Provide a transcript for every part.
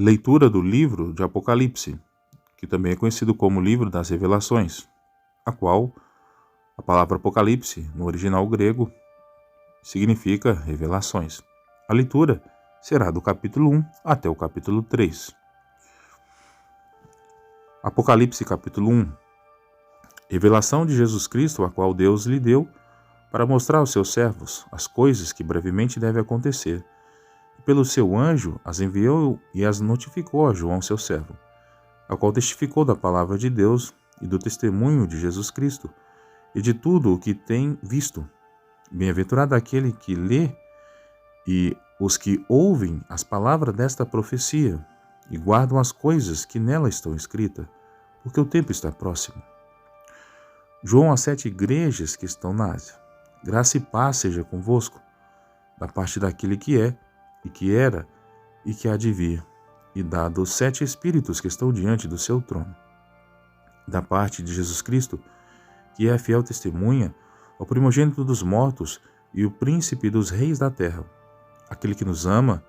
Leitura do livro de Apocalipse, que também é conhecido como livro das Revelações, a qual a palavra Apocalipse, no original grego, significa revelações. A leitura será do capítulo 1 até o capítulo 3. Apocalipse capítulo 1. Revelação de Jesus Cristo, a qual Deus lhe deu para mostrar aos seus servos as coisas que brevemente devem acontecer. E pelo seu anjo as enviou e as notificou a João, seu servo, a qual testificou da palavra de Deus e do testemunho de Jesus Cristo e de tudo o que tem visto. Bem-aventurado aquele que lê e os que ouvem as palavras desta profecia e guardam as coisas que nela estão escritas, porque o tempo está próximo. João às 7 igrejas que estão na Ásia. Graça e paz seja convosco, da parte daquele que é, e que era, e que há de vir, e dado os 7 espíritos que estão diante do seu trono. Da parte de Jesus Cristo, que é a fiel testemunha, o primogênito dos mortos e o príncipe dos reis da terra, aquele que nos ama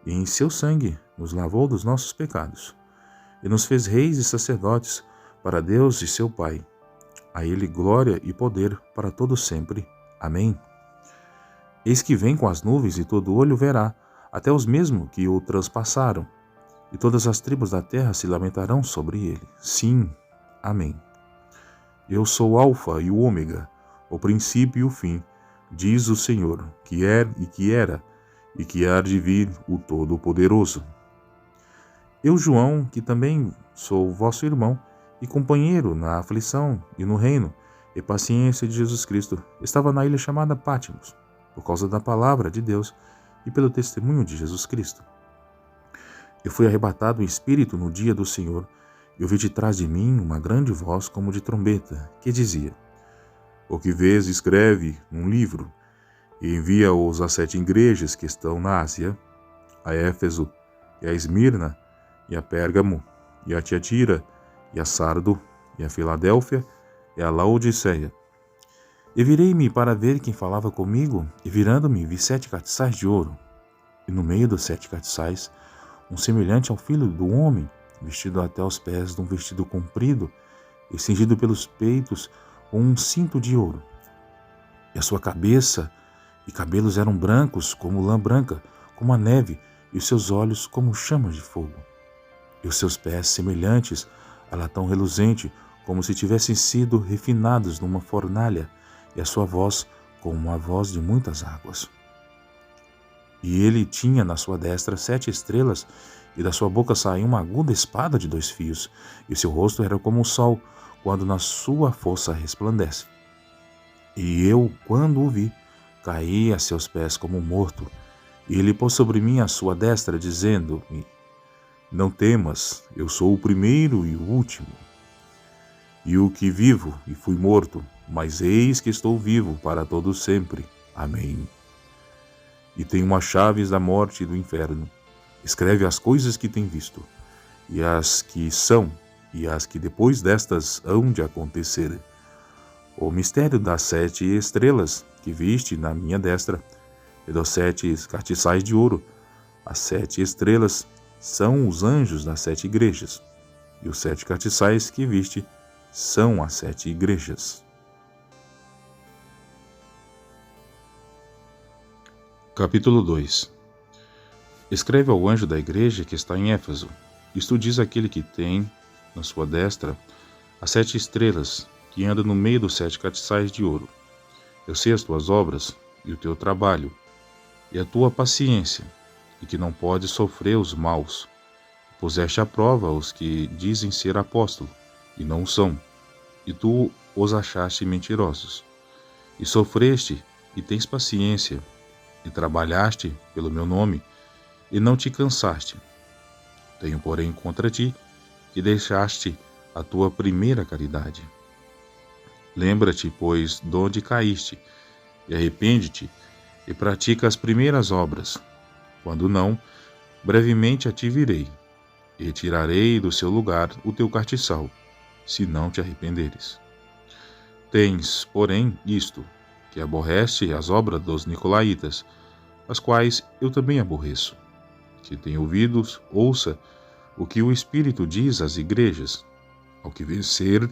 e em seu sangue nos lavou dos nossos pecados, e nos fez reis e sacerdotes para Deus e seu Pai. A ele glória e poder para todo sempre. Amém. Eis que vem com as nuvens e todo olho verá, até os mesmos que o transpassaram, e todas as tribos da terra se lamentarão sobre ele. Sim. Amém. Eu sou o Alfa e o Ômega, o princípio e o fim, diz o Senhor, que é e que era, e que há de vir o Todo-Poderoso. Eu, João, que também sou vosso irmão e companheiro na aflição e no reino e paciência de Jesus Cristo, estava na ilha chamada Pátimos, por causa da palavra de Deus e pelo testemunho de Jesus Cristo. Eu fui arrebatado em espírito no dia do Senhor, e ouvi de trás de mim uma grande voz como de trombeta, que dizia: O que vês, escreve num livro, e envia-os às 7 igrejas que estão na Ásia, a Éfeso, e a Esmirna, e a Pérgamo, e a Tiatira, e a Sardo, e a Filadélfia, e a Laodiceia. E virei-me para ver quem falava comigo, e virando-me vi 7 castiçais de ouro, e no meio dos 7 castiçais, um semelhante ao filho do homem, vestido até os pés de um vestido comprido, e cingido pelos peitos com um cinto de ouro. E a sua cabeça e cabelos eram brancos como lã branca, como a neve, e os seus olhos como chamas de fogo. E os seus pés semelhantes a latão reluzente, como se tivessem sido refinados numa fornalha, e a sua voz como a voz de muitas águas. E ele tinha na sua destra 7 estrelas, e da sua boca saía uma aguda espada de 2 fios, e seu rosto era como o sol, quando na sua força resplandece. E eu, quando o vi, caí a seus pés como morto, e ele pôs sobre mim a sua destra, dizendo-me: Não temas, eu sou o primeiro e o último, e o que vivo e fui morto, mas eis que estou vivo para todo sempre. Amém. E tenho as chaves da morte e do inferno. Escreve as coisas que tem visto, e as que são, e as que depois destas hão de acontecer. O mistério das 7 estrelas que viste na minha destra, e dos 7 castiçais de ouro. As 7 estrelas são os anjos das 7 igrejas, e os 7 castiçais que viste são as 7 igrejas. Capítulo 2. Escreve ao anjo da igreja que está em Éfeso. Isto diz aquele que tem, na sua destra, as 7 estrelas, que anda no meio dos 7 castiçais de ouro. Eu sei as tuas obras, e o teu trabalho, e a tua paciência, e que não podes sofrer os maus. Puseste à prova os que dizem ser apóstolo, e não o são, e tu os achaste mentirosos. E sofreste, e tens paciência, e trabalhaste pelo meu nome, e não te cansaste. Tenho, porém, contra ti, que deixaste a tua primeira caridade. Lembra-te, pois, de onde caíste, e arrepende-te, e pratica as primeiras obras. Quando não, brevemente a ti virei, e retirarei do seu lugar o teu castiçal, se não te arrependeres. Tens, porém, isto, que aborreste as obras dos nicolaítas, as quais eu também aborreço. Que tem ouvidos, ouça o que o Espírito diz às igrejas. Ao que vencer,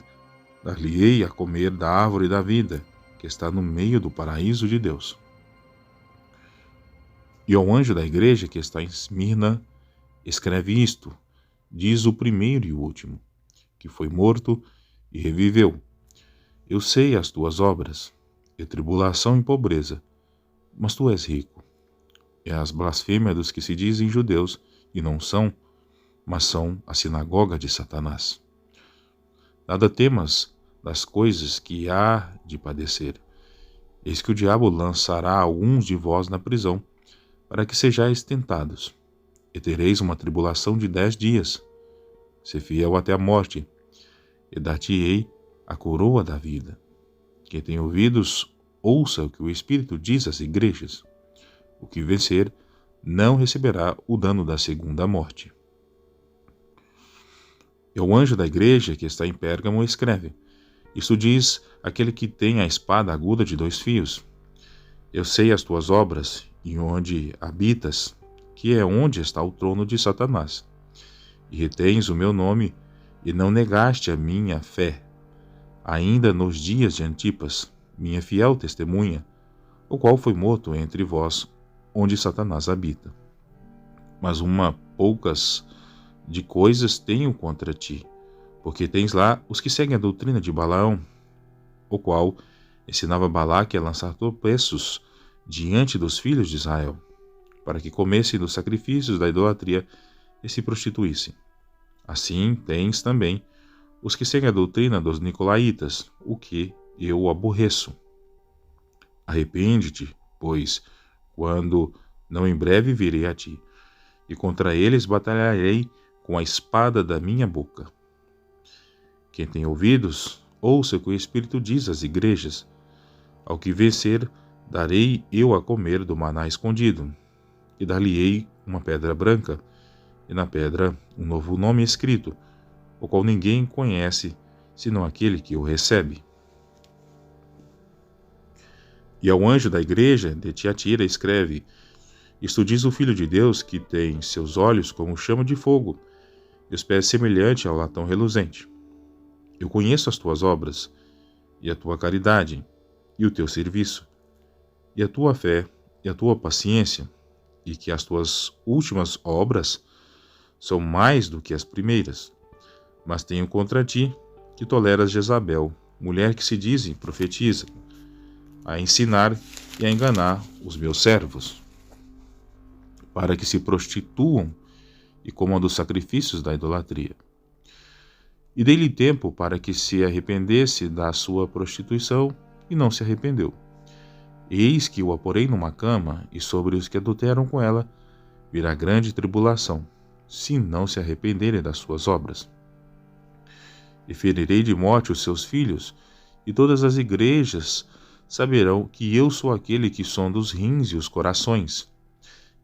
dar-lhe-ei a comer da árvore da vida, que está no meio do paraíso de Deus. E ao anjo da igreja que está em Esmirna, escreve isto, diz o primeiro e o último, que foi morto e reviveu. Eu sei as tuas obras, e tribulação e pobreza, mas tu és rico. É as blasfêmias dos que se dizem judeus, e não são, mas são a sinagoga de Satanás. Nada temas das coisas que há de padecer. Eis que o diabo lançará alguns de vós na prisão, para que sejais tentados, e tereis uma tribulação de 10 dias. Se fiel até a morte, e dar-te-ei a coroa da vida. Quem tem ouvidos, ouça o que o Espírito diz às igrejas. O que vencer não receberá o dano da segunda morte. E o anjo da igreja que está em Pérgamo escreve, isto diz aquele que tem a espada aguda de 2 fios. Eu sei as tuas obras, e onde habitas, que é onde está o trono de Satanás. E retens o meu nome, e não negaste a minha fé, ainda nos dias de Antipas, minha fiel testemunha, o qual foi morto entre vós, onde Satanás habita. Mas poucas de coisas tenho contra ti, porque tens lá os que seguem a doutrina de Balaão, o qual ensinava Balaque a lançar tropeços diante dos filhos de Israel, para que comessem dos sacrifícios da idolatria e se prostituíssem. Assim tens também os que seguem a doutrina dos nicolaítas, o que eu aborreço. Arrepende-te, pois, quando não em breve virei a ti, e contra eles batalharei com a espada da minha boca. Quem tem ouvidos, ouça o que o Espírito diz às igrejas. Ao que vencer, darei eu a comer do maná escondido, e dar-lhe-ei uma pedra branca, e na pedra um novo nome escrito, o qual ninguém conhece, senão aquele que o recebe. E ao anjo da igreja de Tiatira escreve, isto diz o Filho de Deus, que tem seus olhos como chama de fogo, e os pés semelhante ao latão reluzente. Eu conheço as tuas obras, e a tua caridade, e o teu serviço, e a tua fé, e a tua paciência, e que as tuas últimas obras são mais do que as primeiras. Mas tenho contra ti que toleras Jezabel, mulher que se diz profetiza, a ensinar e a enganar os meus servos, para que se prostituam e comam dos sacrifícios da idolatria. E dei-lhe tempo para que se arrependesse da sua prostituição, e não se arrependeu. Eis que o aporei numa cama, e sobre os que adulteram com ela virá grande tribulação, se não se arrependerem das suas obras. E ferirei de morte os seus filhos, e todas as igrejas saberão que eu sou aquele que sonda os rins e os corações,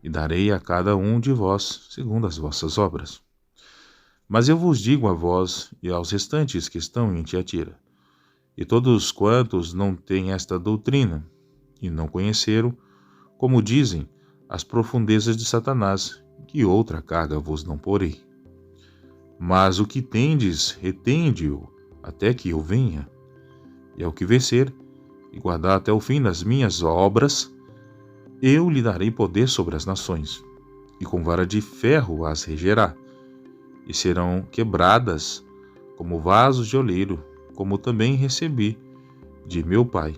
e darei a cada um de vós segundo as vossas obras. Mas eu vos digo a vós e aos restantes que estão em Tiatira, e todos quantos não têm esta doutrina, e não conheceram, como dizem, as profundezas de Satanás, que outra carga vos não porei. Mas o que tendes, retende-o, até que eu venha. E ao que vencer, e guardar até o fim das minhas obras, eu lhe darei poder sobre as nações, e com vara de ferro as regerá, e serão quebradas como vasos de oleiro, como também recebi de meu Pai.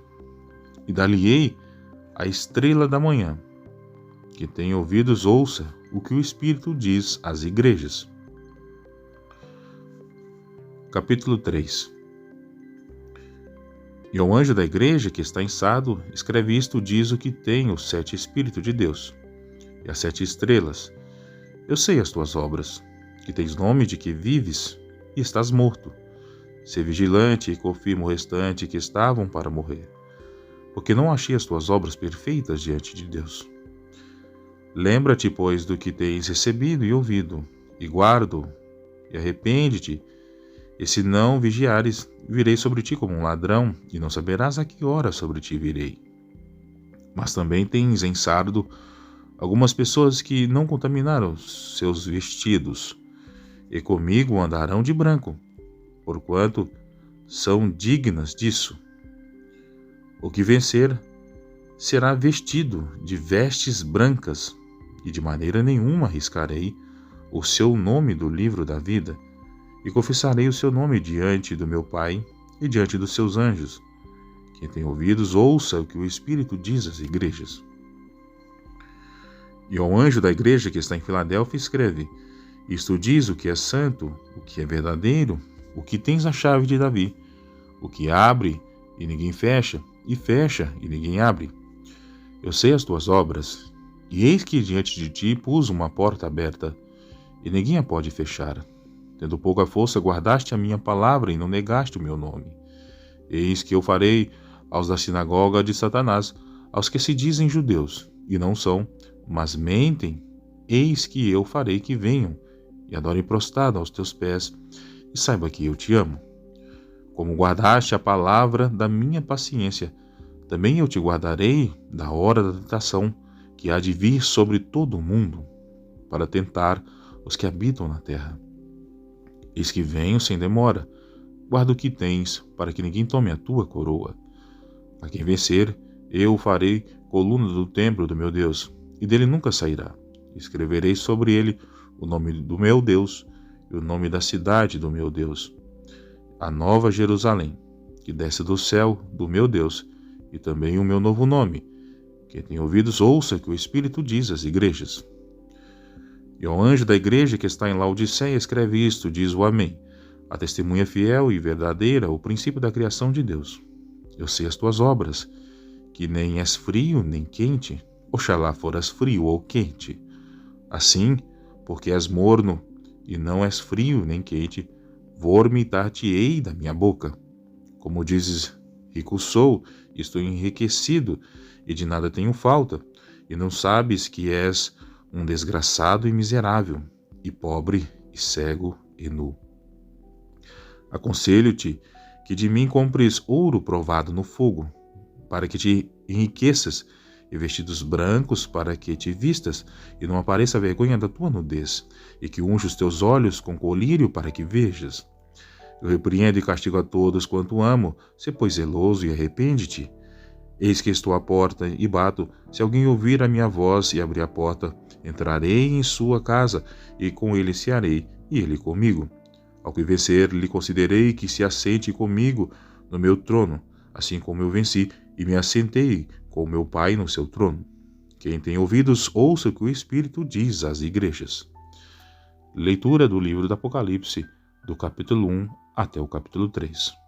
E dar-lhe-ei a estrela da manhã. Quem tem ouvidos, ouça o que o Espírito diz às igrejas. Capítulo 3. E ao anjo da igreja que está em Sardo, escreve isto, diz o que tem os 7 Espíritos de Deus, e as 7 estrelas. Eu sei as tuas obras, que tens nome de que vives e estás morto. Sê vigilante e confirma o restante que estavam para morrer, porque não achei as tuas obras perfeitas diante de Deus. Lembra-te, pois, do que tens recebido e ouvido, e guardo, e arrepende-te, e se não vigiares, virei sobre ti como um ladrão, e não saberás a que hora sobre ti virei. Mas também tens em Sardo algumas pessoas que não contaminaram seus vestidos, e comigo andarão de branco, porquanto são dignas disso. O que vencer será vestido de vestes brancas, e de maneira nenhuma arriscarei o seu nome do livro da vida, e confessarei o seu nome diante do meu Pai e diante dos seus anjos. Quem tem ouvidos, ouça o que o Espírito diz às igrejas. E ao anjo da igreja que está em Filadélfia escreve: Isto diz o que é santo, o que é verdadeiro, o que tens a chave de Davi, o que abre e ninguém fecha, e fecha e ninguém abre. Eu sei as tuas obras, e eis que diante de ti pus uma porta aberta, e ninguém a pode fechar. Tendo pouca força, guardaste a minha palavra e não negaste o meu nome. Eis que eu farei aos da sinagoga de Satanás, aos que se dizem judeus, e não são, mas mentem, eis que eu farei que venham, e adorem prostrado aos teus pés, e saiba que eu te amo. Como guardaste a palavra da minha paciência, também eu te guardarei da hora da tentação, que há de vir sobre todo o mundo, para tentar os que habitam na terra. Eis que venho sem demora, guarda o que tens, para que ninguém tome a tua coroa. A quem vencer, eu o farei coluna do templo do meu Deus, e dele nunca sairá. Escreverei sobre ele o nome do meu Deus e o nome da cidade do meu Deus, a nova Jerusalém, que desce do céu do meu Deus, e também o meu novo nome. Quem tem ouvidos, ouça o que o Espírito diz às igrejas. E ao anjo da igreja que está em Laodiceia escreve isto, diz o Amém, a testemunha fiel e verdadeira, o princípio da criação de Deus. Eu sei as tuas obras, que nem és frio nem quente, oxalá foras frio ou quente. Assim, porque és morno, e não és frio nem quente, vomitar-te-ei da minha boca. Como dizes, rico sou, estou enriquecido, e de nada tenho falta, e não sabes que és um desgraçado e miserável, e pobre, e cego, e nu. Aconselho-te que de mim compres ouro provado no fogo, para que te enriqueças, e vestidos brancos para que te vistas, e não apareça a vergonha da tua nudez, e que unja os teus olhos com colírio para que vejas. Eu repreendo e castigo a todos quanto amo, se pois zeloso e arrepende-te. Eis que estou à porta e bato, se alguém ouvir a minha voz e abrir a porta, entrarei em sua casa, e com ele cearei, e ele comigo. Ao que vencer, lhe concederei que se assente comigo no meu trono, assim como eu venci, e me assentei com meu Pai no seu trono. Quem tem ouvidos, ouça o que o Espírito diz às igrejas. Leitura do livro do Apocalipse, do capítulo 1 até o capítulo 3.